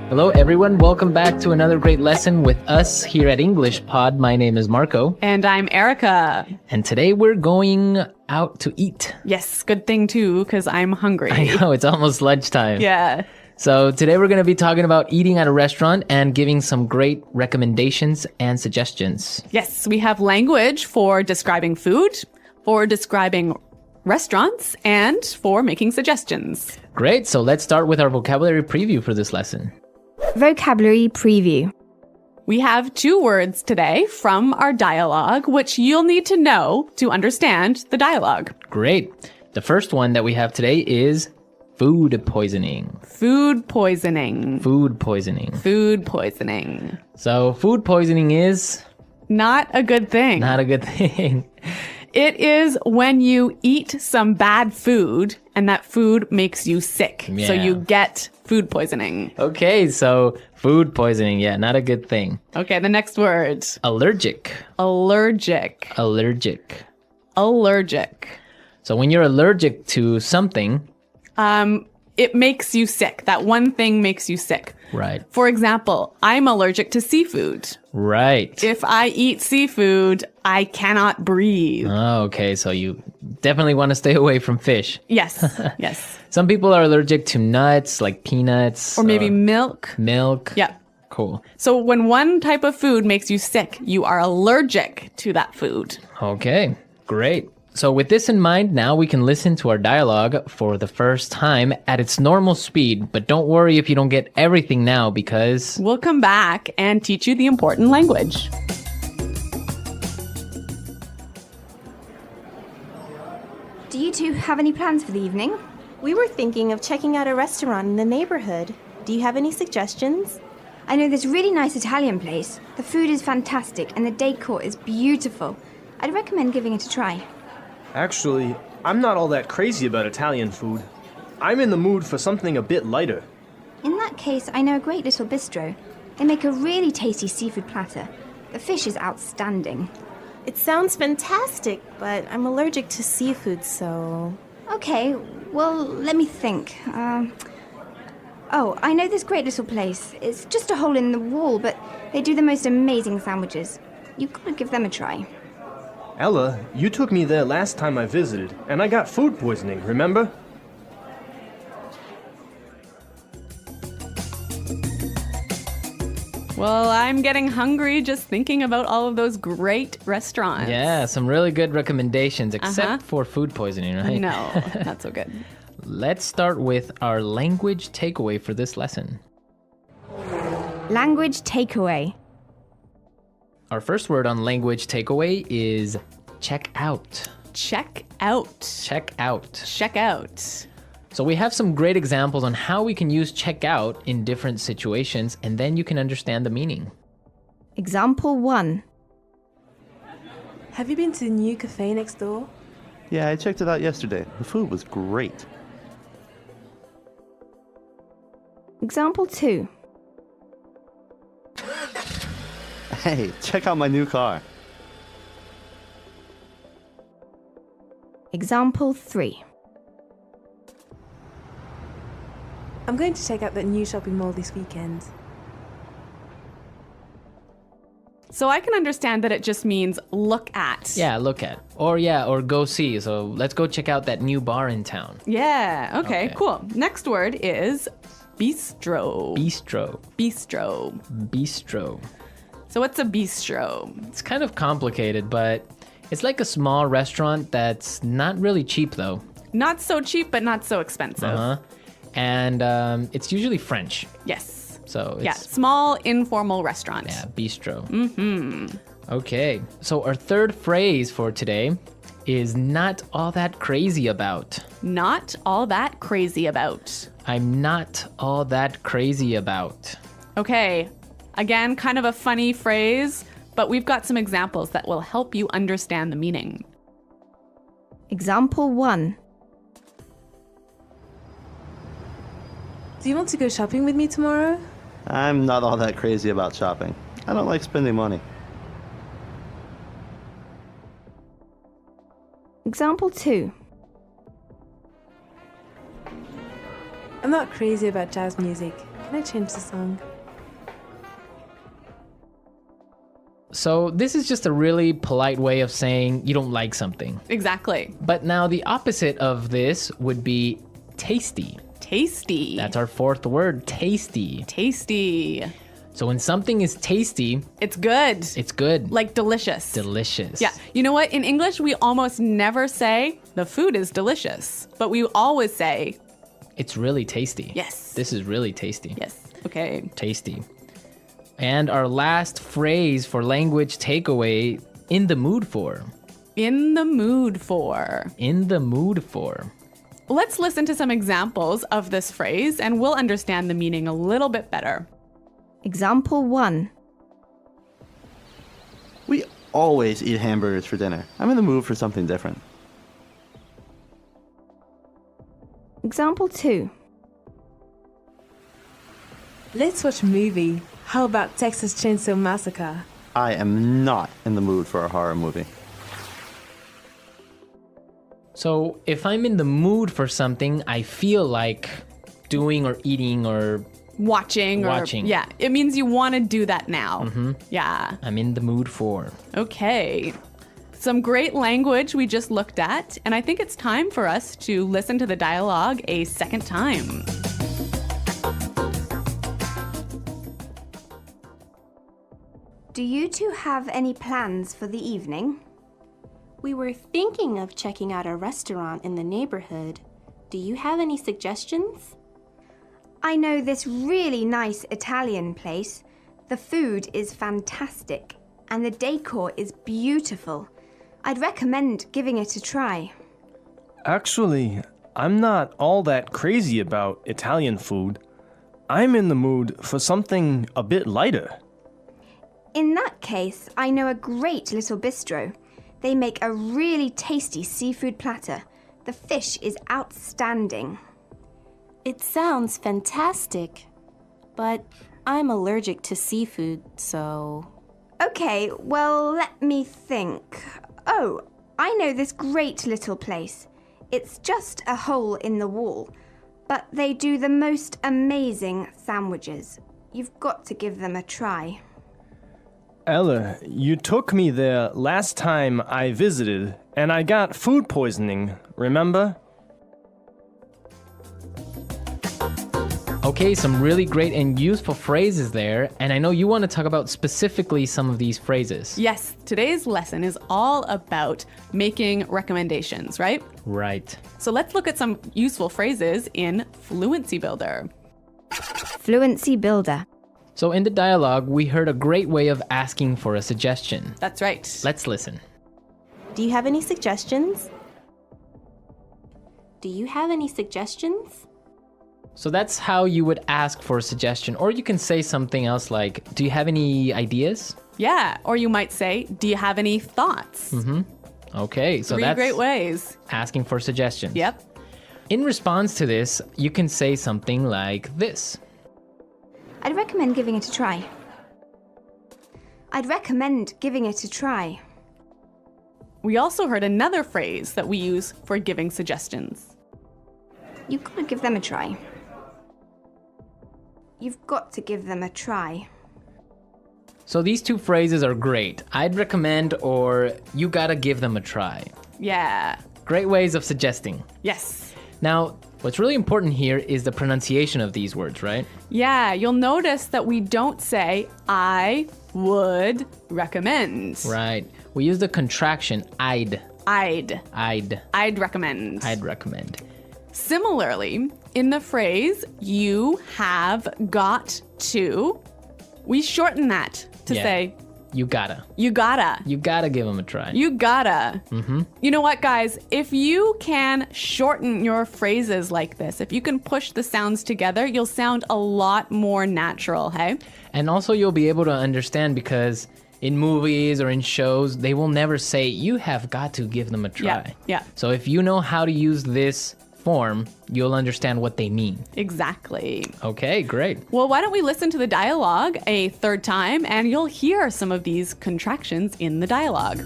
Hello, everyone. Welcome back to another great lesson with us here at English Pod. My name is Marco. And I'm Erica. And today we're going out to eat. Yes, good thing too, because I'm hungry. I know, it's almost lunchtime. Yeah. So today we're going to be talking about eating at a restaurant and giving some great recommendations and suggestions. Yes, we have language for describing food, for describing restaurants, and for making suggestions. Great. So let's start with our vocabulary preview for this lesson. Vocabulary preview. We have 2 words today from our dialogue, which you'll need to know to understand the dialogue. Great. The first one that we have today is food poisoning. Food poisoning. Food poisoning. Food poisoning. So food poisoning is Not a good thing. not a good thing. It is when you eat some bad food and that food makes you sick. So Yeah. you get food poisoning. Okay, so food poisoning, yeah, not a good thing. Okay, the next word. Allergic. Allergic. Allergic. Allergic. So when you're allergic to something, It makes you sick. That one thing makes you sick. right, For example, I'm allergic to seafood. right. If I eat seafood, I cannot breathe. Oh, okay, so you definitely want to stay away from fish. Yes, yes. Some people are allergic to nuts, like peanuts. Or maybe milk. milk. Yeah. Cool. So when one type of food makes you sick, you are allergic to that food. Okay, great. So with this in mind, now we can listen to our dialogue for the first time at its normal speed. But don't worry if you don't get everything now because... We'll come back and teach you the important language. Do you two have any plans for the evening? We were thinking of checking out a restaurant in the neighborhood. Do you have any suggestions? I know this really nice Italian place. The food is fantastic and the decor is beautiful. I'd recommend giving it a try. Actually, I'm not all that crazy about Italian food. I'm in the mood for something a bit lighter. In that case, I know a great little bistro. They make a really tasty seafood platter. The fish is outstanding. It sounds fantastic, but I'm allergic to seafood, so... Okay, well, let me think. Oh, I know this great little place. It's just a hole in the wall, but they do the most amazing sandwiches. You've got to give them a try. Ella, you took me there last time I visited, and I got food poisoning, remember? Well, I'm getting hungry just thinking about all of those great restaurants. Yeah, some really good recommendations, except for food poisoning, right? No, not so good. Let's start with our language takeaway for this lesson. Language takeaway. Our first word on language takeaway is check out. Check out. Check out. Check out. So we have some great examples on how we can use check out in different situations, and then you can understand the meaning. Example 1. Have you been to the new cafe next door? Yeah, I checked it out yesterday. The food was great. Example 2. Hey, check out my new car. Example 3. I'm going to check out that new shopping mall this weekend. So I can understand that it just means look at. Yeah, look at. Or go see. So let's go check out that new bar in town. Yeah, okay, Okay. cool. Next word is bistro. Bistro. Bistro. Bistro. So what's a bistro? It's kind of complicated, but it's like a small restaurant that's not really cheap though. Not so cheap, but not so expensive. Uh-huh. And it's usually French. Yes. So it's Yeah, small informal restaurant. yeah, bistro. Mm-hmm. Okay. So our third phrase for today is not all that crazy about. Not all that crazy about. I'm not all that crazy about. Okay, again, kind of a funny phrase, but we've got some examples that will help you understand the meaning. Example 1. Do you want to go shopping with me tomorrow? I'm not all that crazy about shopping. I don't like spending money. Example 2. I'm not crazy about jazz music, Can I change the song? So this is just a really polite way of saying you don't like something. Exactly. But now the opposite of this would be tasty. Tasty. That's our fourth word, tasty. tasty. So when something is tasty, It's good. it's good. Like delicious. Delicious. Yeah. You know what? In English, we almost never say the food is delicious, but we always say, It's really tasty. yes. This is really tasty. Yes. Okay. Tasty. And our last phrase for language takeaway, in the mood for. In the mood for. In the mood for. Let's listen to some examples of this phrase and we'll understand the meaning a little bit better. Example 1. We always eat hamburgers for dinner. I'm in the mood for something different. Example 2. Let's watch a movie. How about Texas Chainsaw Massacre? I am not in the mood for a horror movie. So if I'm in the mood for something, I feel like doing or eating or Watching. Yeah. It means you want to do that now. Yeah. I'm in the mood for. Okay. Some great language we just looked at, and I think it's time for us to listen to the dialogue a second time. Do you two have any plans for the evening? We were thinking of checking out a restaurant in the neighborhood. Do you have any suggestions? I know this really nice Italian place. The food is fantastic and the decor is beautiful. I'd recommend giving it a try. Actually, I'm not all that crazy about Italian food. I'm in the mood for something a bit lighter. In that case, I know a great little bistro. They make a really tasty seafood platter. The fish is outstanding. It sounds fantastic, but I'm allergic to seafood, so... Okay, well, let me think. Oh, I know this great little place. It's just a hole in the wall, but they do the most amazing sandwiches. You've got to give them a try. Ella, you took me there last time I visited, and I got food poisoning, remember? Okay, some really great and useful phrases there, and I know you want to talk about specifically some of these phrases. Yes, today's lesson is all about making recommendations, right? Right. So let's look at some useful phrases in Fluency Builder. Fluency Builder. So in the dialogue, we heard a great way of asking for a suggestion. That's right. Let's listen. Do you have any suggestions? Do you have any suggestions? So that's how you would ask for a suggestion. Or you can say something else like, do you have any ideas? Yeah, or you might say, do you have any thoughts? Okay, so Three that's great ways. asking for suggestions. Yep. In response to this, you can say something like this. I'd recommend giving it a try. I'd recommend giving it a try. We also heard another phrase that we use for giving suggestions. You've got to give them a try. You've got to give them a try. So these two phrases are great. I'd recommend or you gotta give them a try. Yeah. Great ways of suggesting. Yes. Now, what's really important here is the pronunciation of these words, right? Yeah, you'll notice that we don't say, I would recommend. Right. We use the contraction I'd. I'd recommend. I'd recommend. Similarly, in the phrase, you have got to, we shorten that to Yeah. say, You gotta. you gotta. You gotta give them a try. You gotta. You know what, guys? If you can shorten your phrases like this, if you can push the sounds together, you'll sound a lot more natural, hey? And also you'll be able to understand because in movies or in shows, they will never say, you have got to give them a try. Yeah. So if you know how to use this form, you'll understand what they mean. Exactly. Okay, great. Well, why don't we listen to the dialogue a third time and you'll hear some of these contractions in the dialogue.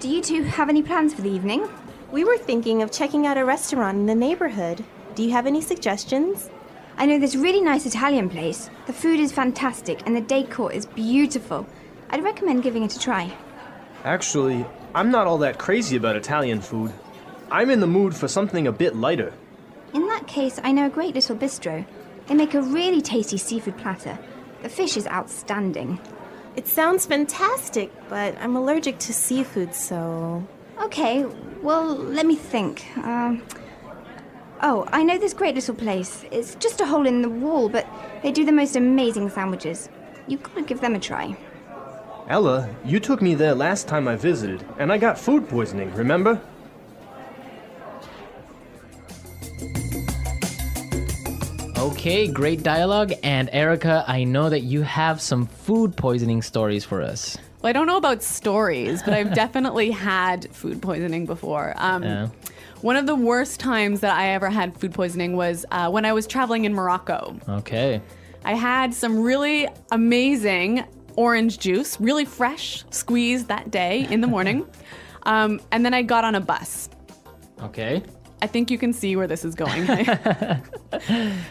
Do you two have any plans for the evening? We were thinking of checking out a restaurant in the neighborhood. Do you have any suggestions? I know this really nice Italian place. The food is fantastic and the decor is beautiful. I'd recommend giving it a try. Actually, I'm not all that crazy about Italian food. I'm in the mood for something a bit lighter. In that case, I know a great little bistro. They make a really tasty seafood platter. The fish is outstanding. It sounds fantastic, but I'm allergic to seafood, so... Okay, well, let me think. Oh, I know this great little place. It's just a hole in the wall, but they do the most amazing sandwiches. You've got to give them a try. Ella, you took me there last time I visited, and I got food poisoning, remember? Okay, great dialogue. And Erica, I know that you have some food poisoning stories for us. Well, I don't know about stories, but I've definitely had food poisoning before. One of the worst times that I ever had food poisoning was when I was traveling in Morocco. Okay. I had some really amazing orange juice, really fresh, squeezed that day in the morning. And then I got on a bus. Okay. I think you can see where this is going.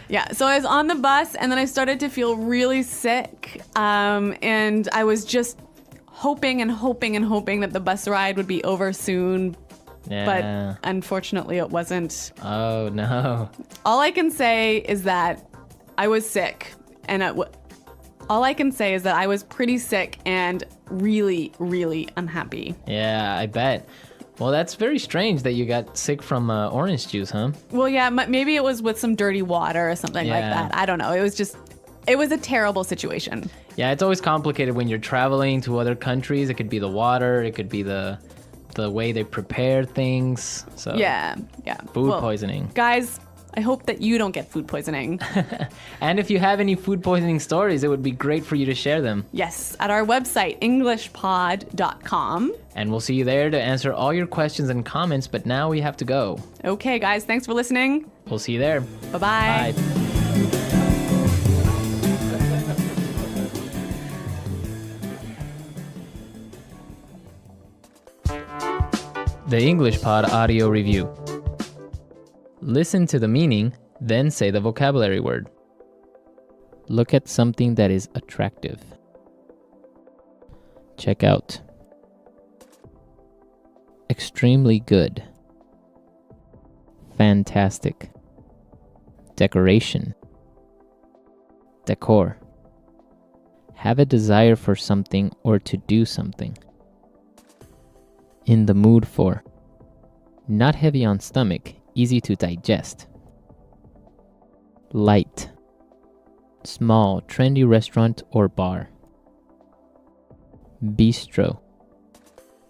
Yeah, so I was on the bus and then I started to feel really sick. And I was just hoping and hoping and hoping that the bus ride would be over soon. Yeah. But unfortunately it wasn't. Oh, no. All I can say is that I was sick. And all I can say is that I was pretty sick and really, really unhappy. Yeah, I bet. Well, that's very strange that you got sick from orange juice, huh? Well, yeah, maybe it was with some dirty water or something like Yeah. that. I don't know. It was a terrible situation. Yeah, it's always complicated when you're traveling to other countries. It could be the water, it could be the way they prepare things. So Yeah. food Well, poisoning. Guys, I hope that you don't get food poisoning. And if you have any food poisoning stories, it would be great for you to share them. Yes, at our website, englishpod.com. And we'll see you there to answer all your questions and comments, but now we have to go. Okay, guys, thanks for listening. We'll see you there. Bye-bye. Bye. The English Pod Audio Review. Listen to the meaning, then say the vocabulary word. Look at something that is attractive. Check out. Extremely good. Fantastic. Decoration. Decor. Have a desire for something or to do something. In the mood for. Not heavy on stomach, easy to digest. Light. Small, trendy restaurant or bar. Bistro.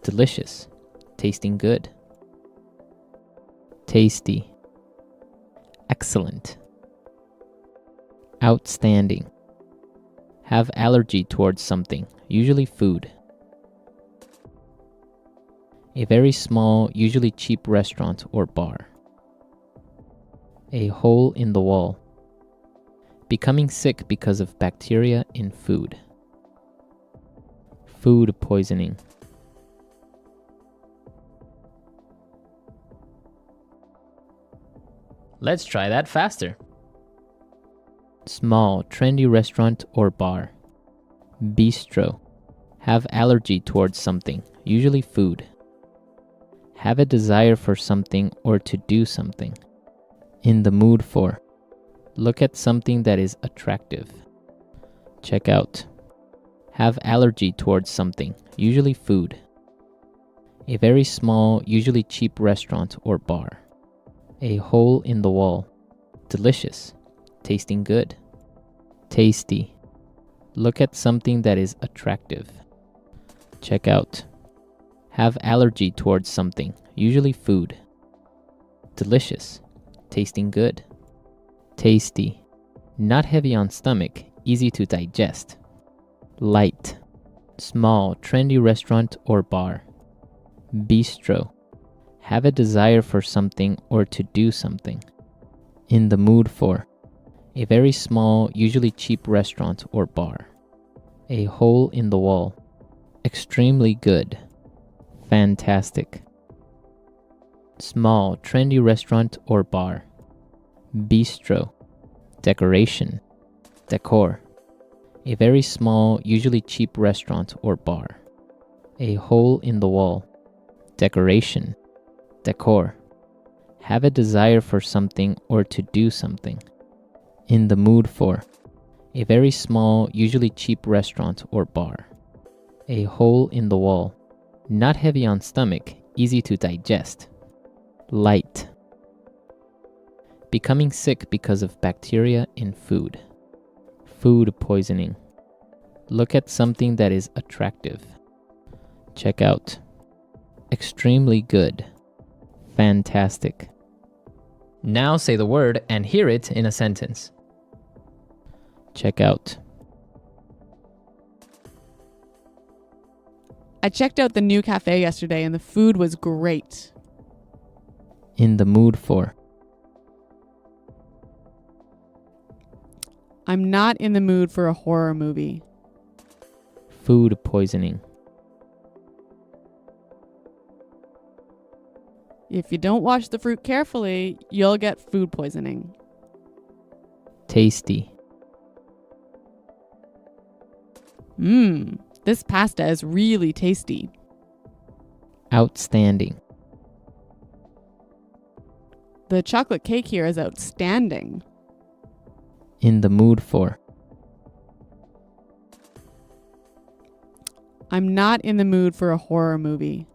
Delicious, tasting good. Tasty. Excellent. Outstanding. Have allergy towards something, usually food. A very small, usually cheap restaurant or bar. A hole in the wall. Becoming sick because of bacteria in food. Food poisoning. Let's try that faster. Small, trendy restaurant or bar. Bistro. Have allergy towards something, usually food. Have a desire for something or to do something. In the mood for. Look at something that is attractive. Check out. Have allergy towards something, usually food. A very small, usually cheap restaurant or bar. A hole in the wall. Delicious, tasting good. Tasty. Look at something that is attractive. Check out. Have allergy towards something, usually food. Delicious, tasting good. Tasty. Not heavy on stomach, easy to digest. Light. Small, trendy restaurant or bar. Bistro. Have a desire for something or to do something. In the mood for. A very small, usually cheap restaurant or bar. A hole in the wall. Extremely good. Fantastic. Small, trendy restaurant or bar. Bistro. Decoration. Decor. A very small, usually cheap restaurant or bar. A hole in the wall. Decoration. Decor. Have a desire for something or to do something. In the mood for. A very small, usually cheap restaurant or bar. A hole in the wall. Not heavy on stomach, easy to digest. Light. Becoming sick because of bacteria in food. Food poisoning. Look at something that is attractive. Check out. Extremely good. Fantastic. Now say the word and hear it in a sentence. Check out. I checked out the new cafe yesterday and the food was great. In the mood for. I'm not in the mood for a horror movie. Food poisoning. If you don't wash the fruit carefully, you'll get food poisoning. Tasty. This pasta is really tasty. Outstanding. The chocolate cake here is outstanding. In the mood for. I'm not in the mood for a horror movie.